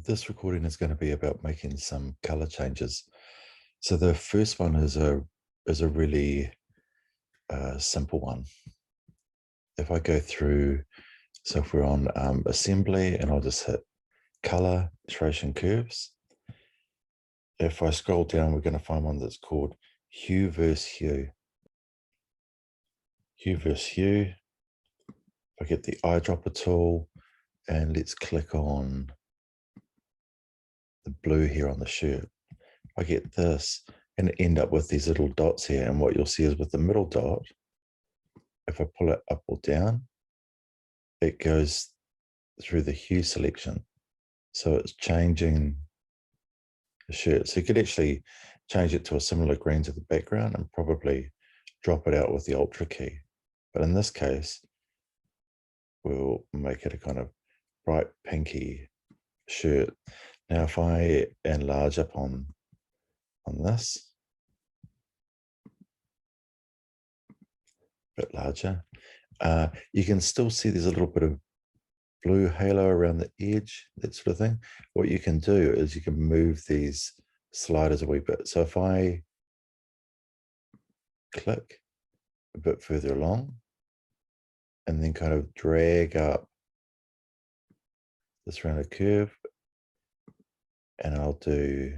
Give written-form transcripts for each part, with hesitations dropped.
This recording is going to be about making some color changes. So the first one is a really simple one. If I go through, so if we're on assembly, and I'll just hit color, iteration curves. If I scroll down, we're going to find one that's called hue versus hue. Hue versus hue. If I get the eyedropper tool, and let's click on the blue here on the shirt. I get this and end up with these little dots here. And what you'll see is with the middle dot, if I pull it up or down, it goes through the hue selection. So it's changing the shirt. So you could actually change it to a similar green to the background and probably drop it out with the Ultra key. But in this case, we'll make it a kind of bright pinky shirt. Now, if I enlarge up on this, a bit larger, you can still see there's a little bit of blue halo around the edge, that sort of thing. What you can do is you can move these sliders a wee bit. So if I click a bit further along and then kind of drag up this rounded curve, and I'll do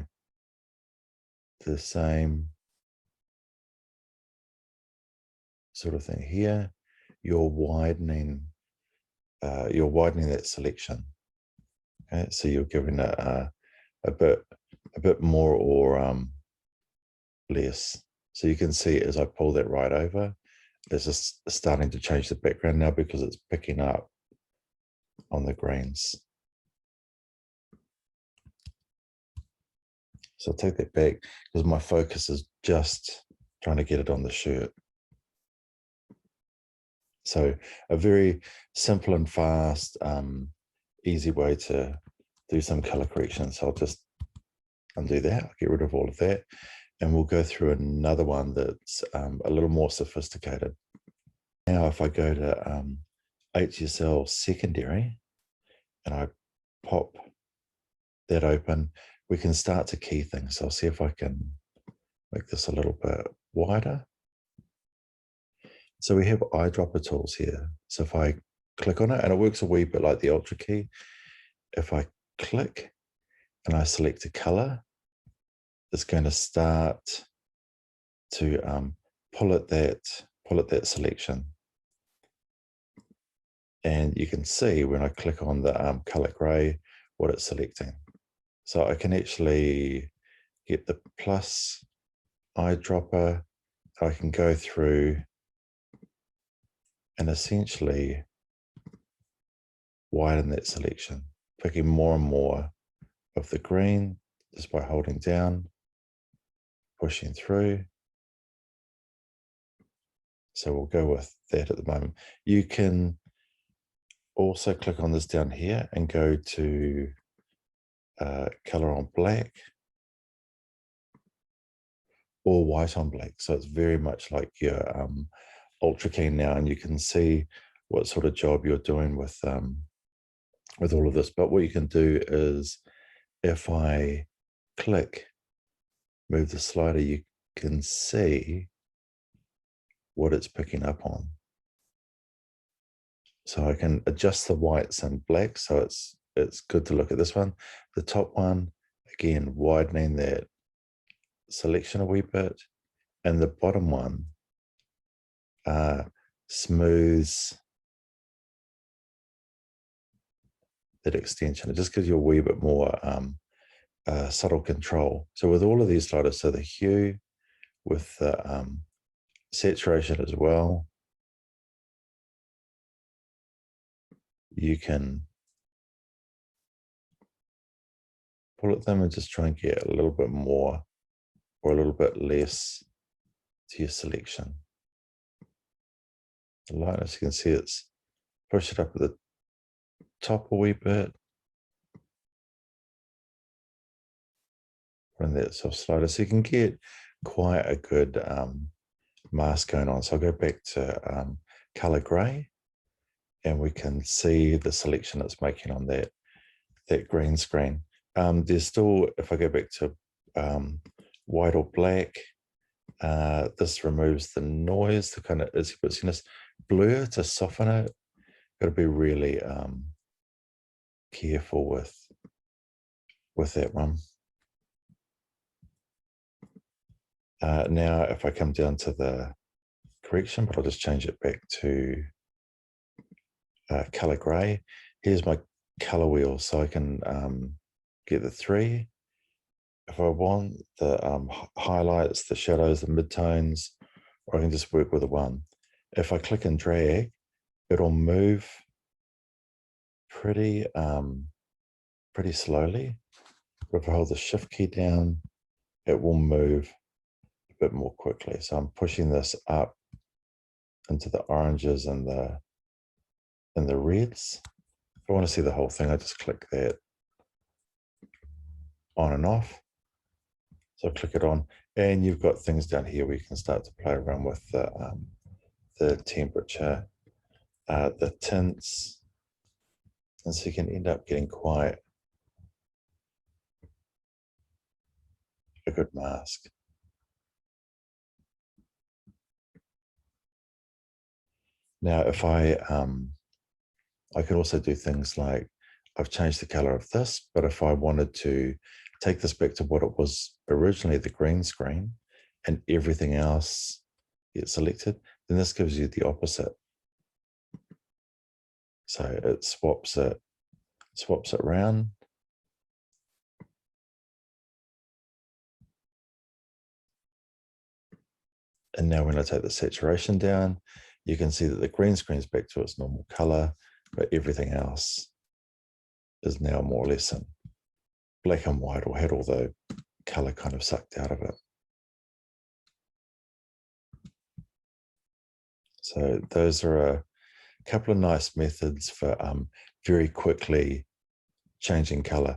the same sort of thing here, you're widening that selection. Okay, so you're giving it a bit more or less. So you can see as I pull that right over, it's just starting to change the background now because it's picking up on the greens. So I'll take that back because my focus is just trying to get it on the shirt. So a very simple and fast, easy way to do some color correction. So I'll just undo that, I'll get rid of all of that, and we'll go through another one that's a little more sophisticated. Now, if I go to HSL secondary and I pop that open, we can start to key things. So I'll see if I can make this a little bit wider. So we have eyedropper tools here. So if I click on it, and it works a wee bit like the Ultra key, if I click and I select a color, it's going to start to pull at that selection. And you can see when I click on the color gray, what it's selecting. So I can actually get the plus eyedropper. I can go through and essentially widen that selection, picking more and more of the green just by holding down, pushing through. So we'll go with that at the moment. You can also click on this down here and go to color on black or white on black. So it's very much like your Ultra key now, and you can see what sort of job you're doing with all of this. But what you can do is, if I click, move the slider, you can see what it's picking up on. So I can adjust the whites and blacks, so it's good to look at this one. The top one, again, widening that selection a wee bit, and the bottom one smooths that extension. It just gives you a wee bit more subtle control. So with all of these sliders, so the hue with the saturation as well, you can pull at them and just try and get a little bit more or a little bit less to your selection. The lightness, you can see it's push it up at the top a wee bit. Run that soft slider, so you can get quite a good mask going on. So I'll go back to color gray, and we can see the selection it's making on that green screen. There's still, if I go back to white or black, this removes the noise, the kind of itsy-bitsiness. Blur to soften it. Got to be really careful with that one. Now, if I come down to the correction, but I'll just change it back to color gray. Here's my color wheel, so I can get the 3. If I want the highlights, the shadows, the midtones, or I can just work with the 1. If I click and drag, it'll move pretty slowly. But if I hold the shift key down, it will move a bit more quickly. So I'm pushing this up into the oranges and the reds. If I want to see the whole thing, I just click that on and off. So click it on, and you've got things down here where you can start to play around with the temperature, the tints, and so you can end up getting quite a good mask. Now, if I can also do things like, I've changed the color of this, but if I wanted to take this back to what it was originally, the green screen, and everything else gets selected, then this gives you the opposite. So it swaps it around. And now when I take the saturation down, you can see that the green screen is back to its normal color, but everything else is now more or less in black and white, or had all the color kind of sucked out of it. So those are a couple of nice methods for very quickly changing color.